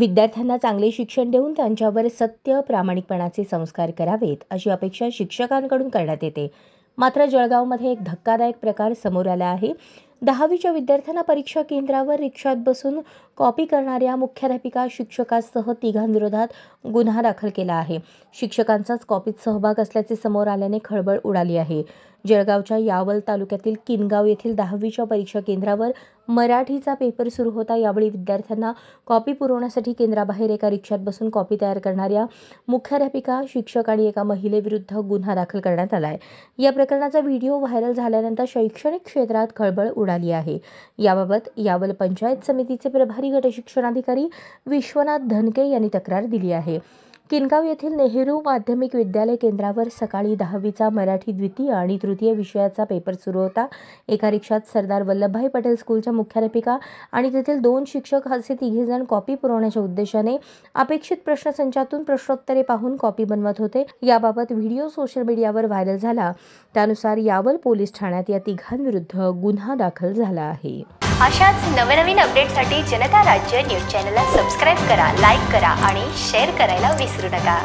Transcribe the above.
विद्यार्थ्यांना चांगले शिक्षण देऊन त्यांच्यावर सत्य, प्रामाणिकपणाचे संस्कार करावेत अशी अपेक्षा शिक्षकांकडून करण्यात येते. मात्र जळगावमध्ये एक धक्कादायक प्रकार समोर आला आहे. 10वीच्या विद्यार्थ्यांना परीक्षा केंद्रावर रिक्षात बसून कॉपी करणाऱ्या मुख्याध्यापिका शिक्षकासह तिघांविरोधात गुन्हा दाखल केला आहे. शिक्षकांचाच कॉपीत सहभाग असल्याचे समोर आल्याने खळबळ उडाली आहे. जळगावच्या यावल तालुक्यातील किनगाव येथील 10वीच्या परीक्षा केंद्रावर मराठीचा पेपर सुरू होता. यावेळी विद्यार्थ्यांना कॉपी पुरवण्यासाठी केंद्राबाहेर एका रिक्षात बसून कॉपी तयार करणाऱ्या मुख्याध्यापिका, शिक्षक आणि एका महिलेविरुद्ध गुन्हा दाखल करण्यात आला आहे. या प्रकरणाचा व्हिडिओ व्हायरल झाल्यानंतर शैक्षणिक क्षेत्रात खळबळ उडाली आहे. याबाबत यावल पंचायत समितीचे प्रभारी गट शिक्षणाधिकारी विश्वनाथ धनके यांनी तक्रार दिली आहे. किनगाव येथील नेहरू माध्यमिक विद्यालय केंद्रावर सकाळी 10वीचा मराठी द्वितीय आणि तृतीय विषयाचा पेपर सुरू होता. एका रिक्षात सरदार वल्लभभाई पटेल स्कूलच्या मुख्याध्यापिका आणि तेथील 2 शिक्षक असे तिघेजण कॉपी पुरवण्याच्या उद्देशाने अपेक्षित प्रश्नसंचातून प्रश्नोत्तरे पाहून कॉपी बनवत होते. याबाबत व्हिडिओ सोशल मीडियावर व्हायरल झाला. त्यानुसार यावल पोलीस ठाण्यात या तिघांविरुद्ध गुन्हा दाखल झाला आहे. अशाच नवनवीन अपडेट्ससाठी जनता राज्य न्यूज चॅनलला सबस्क्राईब करा, लाईक करा आणि शेअर करायला विसरू नका.